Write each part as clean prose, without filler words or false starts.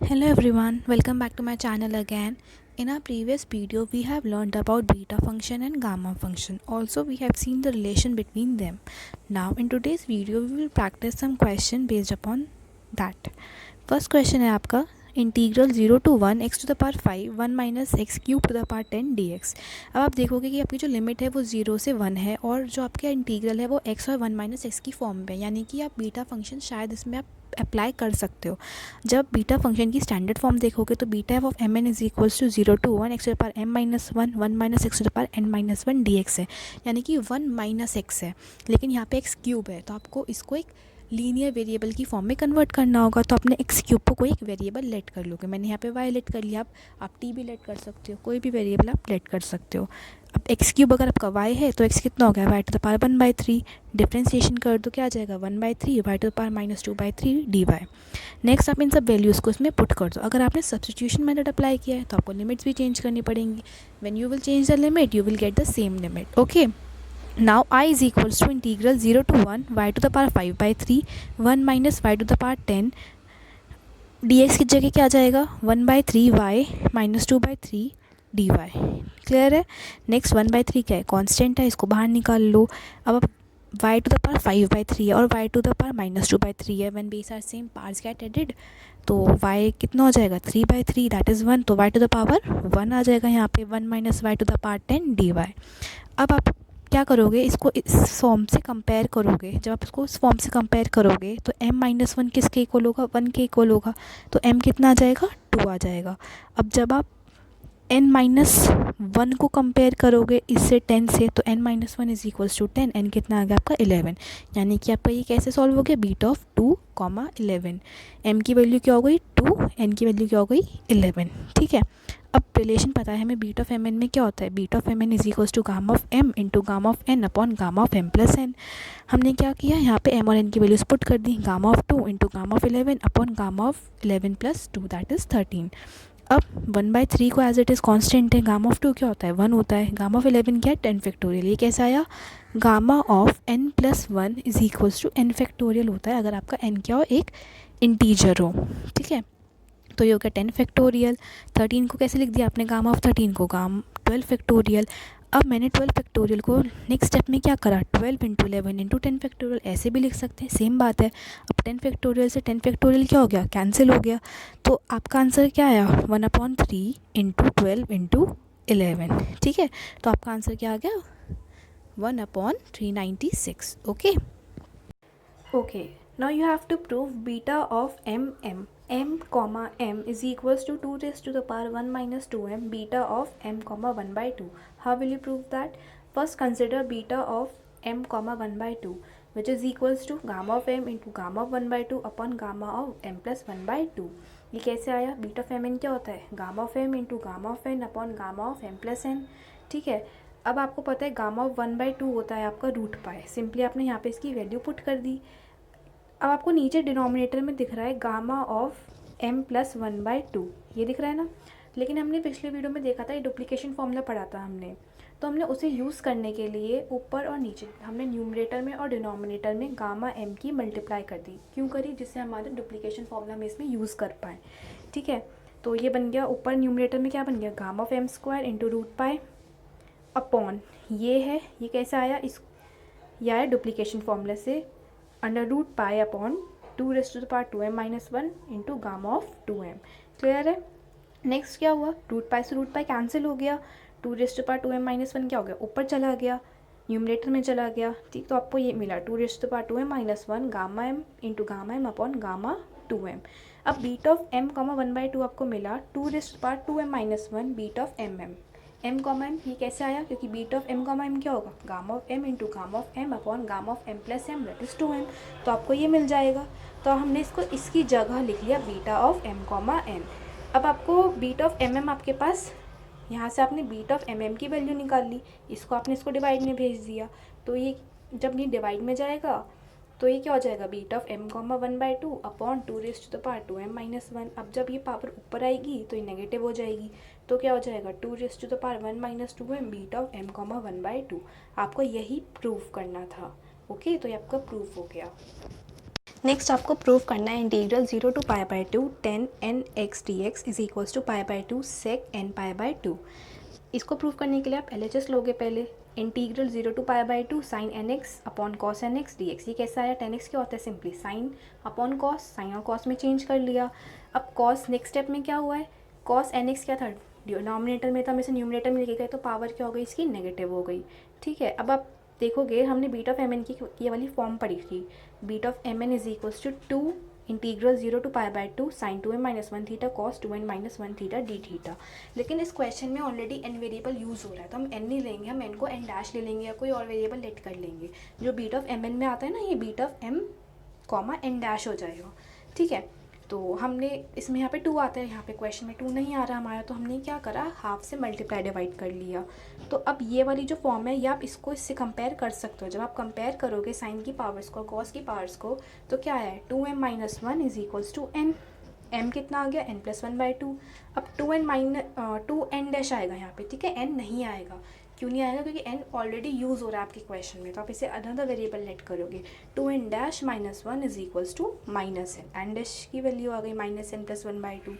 Hello everyone, welcome back to my channel again. In our previous video, we have learned about beta function and gamma function. Also, we have seen the relation between them. Now, in today's video, we will practice some question based upon that. First question है आपका integral 0 to 1 x to the power 5 1 minus x cube to the power 10 dx। अब आप देखोगे कि आपकी जो limit है वो 0 से 1 है और जो आपका इंटीग्रल है वो x और 1 माइनस एक्स की फॉर्म में है, यानी कि आप बीटा फंक्शन शायद इसमें आप अप्लाई कर सकते हो। जब बीटा फंक्शन की स्टैंडर्ड फॉर्म देखोगे तो beta f of m n is equals to 0 to 1 x to the power m minus one minus x to the power n minus one d x है, यानी कि 1 माइनस एक्स है, लेकिन यहाँ पे एक्स क्यूब है तो आपको इसको एक लीनियर वेरिएबल की फॉर्म में कन्वर्ट करना होगा। तो अपने एक्स क्यूब को कोई एक वेरिएबल लेट कर लोगे। मैंने यहाँ पे वाई लेट कर लिया, आप टी भी लेट कर सकते हो, कोई भी वेरिएबल आप लेट कर सकते हो। अब एक्स क्यूब अगर आपका वाई है तो एक्स कितना हो गया, y to the power 1/3। Differentiation कर दो, क्या आ जाएगा 1/3 y to the power -2/3 d y. Next आप इन सब वैल्यूज़ को इसमें पुट कर दो। अगर आपने सब्स्टिट्यूशन मेथड अप्लाई किया है तो आपको लिमिट्स भी चेंज करनी पड़ेंगी। When you will change the limit you will get the same limit. Okay, now I is equals to integral 0 to 1 y to the power 5/3 1 minus y to the power 10 dx की जगह क्या आ जाएगा 1/3 y minus 2/3 dy। Clear है। Next 1/3 क्या है, constant है, इसको बाहर निकाल लो। अब आप y टू द पावर 5/3 है और y टू द पावर -2/3 है। When base are same parts get added तो y कितना हो जाएगा 3/3 दैट इज़ 1, तो y टू द पावर 1 आ जाएगा यहाँ पे 1 minus y to the power 10 dy। अब आप क्या करोगे, इसको इस फॉर्म से कंपेयर करोगे। जब आप इसको इस फॉर्म से कंपेयर करोगे तो m-1 किसके इक्वल होगा, 1 के इक्वल होगा, तो m कितना आ जाएगा 2 आ जाएगा। अब जब आप n-1 को कंपेयर करोगे इससे 10 से तो n-1 is equals to 10, n कितना आ गया आपका 11, यानी कि आपका ये कैसे सॉल्व हो गया, बीटा ऑफ 2,11। m की वैल्यू क्या हो गई 2, n की वैल्यू क्या हो गई 11। ठीक है, अब रिलेशन पता है हमें बीटा ऑफ एम एन में क्या होता है, beta of m n is equals to gamma of m into gamma of n upon gamma of m plus n. हमने क्या किया, यहाँ पे एम और एन की वैल्यूज पुट कर दी, gamma of 2 into gamma of 11 upon gamma of 11 plus 2 that is 13। अब 1/3 को एज इट इज़ कांस्टेंट है, गामा ऑफ 2 क्या होता है 1 होता है, गामा ऑफ 11 क्या है 10 फैक्टोरियल। ये कैसा आया, gamma of n plus 1 is equals to n factorial होता है अगर आपका n क्या हो, एक इंटीजर हो। ठीक है, तो ये हो गया 10 फैक्टोरियल। 13 को कैसे लिख दिया आपने, गामा ऑफ 13 को गाम 12 फैक्टोरियल। अब मैंने 12 फैक्टोरियल को नेक्स्ट स्टेप में क्या करा, 12 इंटू 11 इंटू 10 फैक्टोरियल, ऐसे भी लिख सकते हैं, सेम बात है। अब 10 फैक्टोरियल से 10 फैक्टोरियल क्या हो गया, कैंसिल हो गया, तो आपका आंसर क्या आया 1/3 इंटू 12 इंटू 11। ठीक है, तो आपका आंसर क्या आ गया 1/396। Okay okay, now you have to prove beta of m comma m is equals to 2 raised to the power 1 minus 2m beta of m comma 1/2. How will you prove that? First consider beta of m comma 1/2 which is equals to gamma of m into gamma of 1/2 upon gamma of m plus 1/2। ये कैसे आया, beta of m N क्या होता है, gamma of m into gamma of n upon gamma of m plus n. ठीक है, अब आपको पता है गामा ऑफ 1/2 होता है आपका रूट पाए, सिंपली आपने यहाँ पे इसकी वैल्यू पुट कर दी। अब आपको नीचे डिनोमिनेटर में दिख रहा है गामा ऑफ m प्लस 1/2, ये दिख रहा है ना, लेकिन हमने पिछले वीडियो में देखा था, ये डुप्लीकेशन फॉर्मूला पढ़ा था हमने, तो हमने उसे यूज़ करने के लिए ऊपर और नीचे हमने न्यूमरेटर में और डिनोमिनेटर में गामा m की मल्टीप्लाई कर दी। क्यों करी, जिससे हमारे डुप्लीकेशन फॉर्मूला में इसमें यूज़ कर पाए। ठीक है, तो ये बन गया ऊपर न्यूमरेटर में क्या बन गया, gamma of m² into root pi upon ये है, ये कैसे आया, इस यह है डुप्लीकेशन फॉर्मूला से under root pi upon 2 raise to the power 2m minus 1 into gamma of 2m। Clear है। नेक्स्ट क्या हुआ, रूट पाई से रूट पाई कैंसिल हो गया, 2 raise to the power 2m minus 1 क्या हो गया, ऊपर चला गया, न्यूमरेटर में चला गया। ठीक, तो आपको ये मिला 2 raise to the power 2m minus 1 gamma m into gamma m upon gamma 2m। अब बीटा ऑफ m कॉमा 1/2 आपको मिला 2 raise to the power 2m minus 1 beta of m comma m, ये कैसे आया, क्योंकि beta of m comma m क्या होगा, gamma of m into gamma of m upon gamma of m plus m that is 2m, तो आपको ये मिल जाएगा। तो हमने इसको इसकी जगह लिख लिया beta of m comma m। अब आपको बीटा ऑफ mm आपके पास, यहाँ से आपने बीटा ऑफ mm की वैल्यू निकाल ली, इसको आपने इसको डिवाइड में भेज दिया, तो ये जब ये डिवाइड में जाएगा तो ये क्या हो जाएगा, beta of m comma 1/2 upon 2 raise to the power 2m minus 1। अब जब ये पावर ऊपर आएगी तो ये नेगेटिव हो जाएगी, तो क्या हो जाएगा 2 raise to the power 1 minus 2m beta of m comma 1/2। आपको यही प्रूफ करना था। ओके, तो ये आपका प्रूफ हो गया। नेक्स्ट आपको प्रूव करना है integral 0 to π/2 tan nx dx is equals to π/2 sec n π/2। इसको प्रूव करने के लिए आप LHS लोगे पहले। Integral 0 to π/2 sin nx upon cos nx dx। ये कैसा आया? tan x क्या होता है? Simply sine upon cos, sine और कॉस में चेंज कर लिया। अब कॉस नेक्स्ट स्टेप में क्या हुआ है? cos nx क्या था? डिनोमिनेटर में था, हमें से न्यूमिनेटर में लेके गए तो पावर क्या हो गई इसकी? नेगेटिव हो गई। ठीक है, अब आप देखोगे हमने बीटा ऑफ एम एन की ये वाली फॉर्म पढ़ी थी। Beta of m n is equals to 2 integral 0 to π/2 sin 2m-1 theta cos 2n-1 theta d theta. लेकिन इस क्वेश्चन में ऑलरेडी एन वेरिएबल यूज़ हो रहा है, तो हम एन नहीं लेंगे, हम एन को एन डैश ले लेंगे या कोई और वेरिएबल लेट कर लेंगे। जो बीटा ऑफ एम एन में आता है ना, ये beta of m comma n dash हो जाएगा। ठीक है, तो हमने इसमें यहाँ पे 2 आता है, यहाँ पे क्वेश्चन में 2 नहीं आ रहा हमारा, तो हमने क्या करा? हाफ से मल्टीप्लाई डिवाइड कर लिया। तो अब ये वाली जो फॉर्म है ये आप इसको इससे कंपेयर कर सकते हो। जब आप कंपेयर करोगे साइन की पावर्स को कॉस की पावर्स को, तो क्या है? 2m-1 is equals to n। m कितना आ गया? n+1/2। अब 2n डैश आएगा यहाँ पे, ठीक है, n नहीं आएगा। क्यों नहीं आएगा? क्योंकि n ऑलरेडी यूज़ हो रहा है आपके क्वेश्चन में, तो आप इसे अनदर वेरिएबल लेट करोगे। 2n-1 is equals to -n dash की वैल्यू आ गई -n+1/2।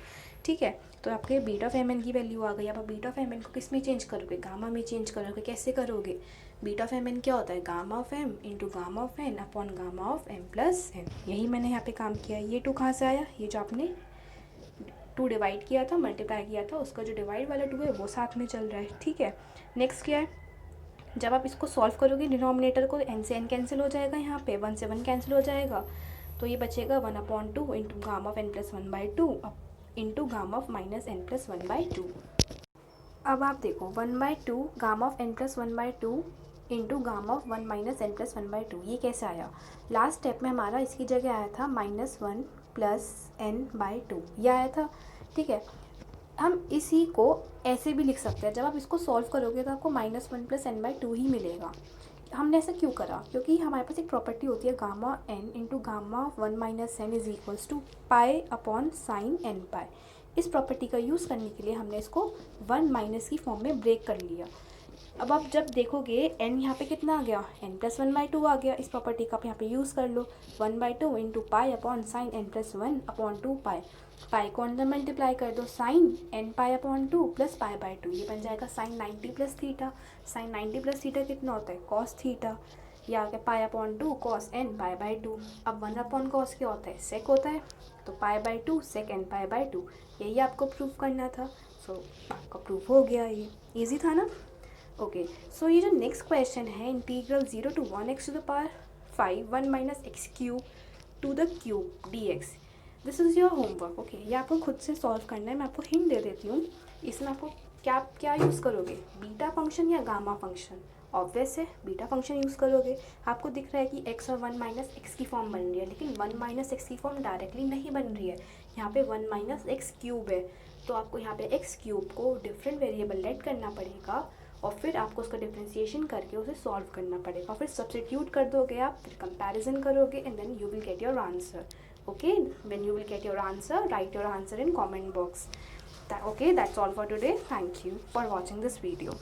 ठीक है, तो आपके बीटा ऑफ एम एन की वैल्यू आ गई। अब आप बीटा ऑफ एम एन को किस में चेंज करोगे? गामा में चेंज करोगे। कैसे करोगे? बीटा ऑफ एम एन क्या होता है? Gamma of m into gamma of n upon gamma of m plus n. यही मैंने यहाँ पे काम किया। ये 2 कहाँ से आया? ये जो आपने 2 डिवाइड किया था, मल्टीप्लाई किया था, उसका जो डिवाइड वाला 2 है वो साथ में चल रहा है। ठीक है, नेक्स्ट क्या है? जब आप इसको सॉल्व करोगे डिनोमिनेटर को, n से n कैंसिल हो जाएगा, यहाँ पे 1 से 1 कैंसिल हो जाएगा, तो ये बचेगा 1/2 into gamma of n+1/2 into gamma of -n+1/2। अब आप देखो 1/2 gamma of n+1/2 into gamma of 1 -n+1/2, ये कैसे आया? लास्ट स्टेप में हमारा इसकी जगह आया था -1 + n/2, ये आया था। ठीक है, हम इसी को ऐसे भी लिख सकते हैं। जब आप इसको सॉल्व करोगे तो आपको -1 + n/2 ही मिलेगा। हमने ऐसा क्यों करा? क्योंकि हमारे पास एक प्रॉपर्टी होती है gamma n into gamma of 1 - n is equals to π/sin n π। इस प्रॉपर्टी का यूज़ करने के लिए हमने इसको 1 माइनस की फॉर्म में ब्रेक कर लिया। अब आप जब देखोगे n यहाँ पे कितना आ गया? n+1/2 आ गया। इस प्रॉपर्टी का आप यहाँ पे यूज़ कर लो। 1/2 इंटू π/sin n+1/2π। पाई को अंदर मल्टीप्लाई कर दो, साइन n π/2 प्लस π/2, ये बन जाएगा sine 90 plus theta. Sine 90 plus theta कितना होता है? Cos theta. ये आ गया π/2 कॉस n π/2। अब 1/cos क्या होता है? सेक होता है, तो π/2 सेक n π/2। यही आपको प्रूफ करना था। सो आपका प्रूफ हो गया। ये ईजी था ना? ओके, सो ये जो नेक्स्ट क्वेश्चन है integral 0 to 1x to the power 5 1 - x³ to the cube dx, this is your homework. Okay, ये आपको खुद से सॉल्व करना है। मैं आपको हिंट दे देती हूँ। इसमें आपको क्या यूज़ करोगे? बीटा फंक्शन या गामा फंक्शन? ऑब्वियस है बीटा फंक्शन यूज़ करोगे। आपको दिख रहा है कि x और 1 - x की फॉर्म बन रही है, लेकिन 1 - x की फॉर्म डायरेक्टली नहीं बन रही है। यहाँ पे 1 - x³ है, तो आपको यहाँ पे x³ को डिफरेंट वेरिएबल लेट करना पड़ेगा और फिर आपको उसका डिफ्रेंसिएशन करके उसे सॉल्व करना पड़ेगा। फिर सब्स्टिट्यूट कर दोगे आप, फिर कंपैरिजन करोगे and then you will get your answer. Okay, when you will get your answer, write your answer in comment box. Okay, that's all for today. Thank you for watching this video.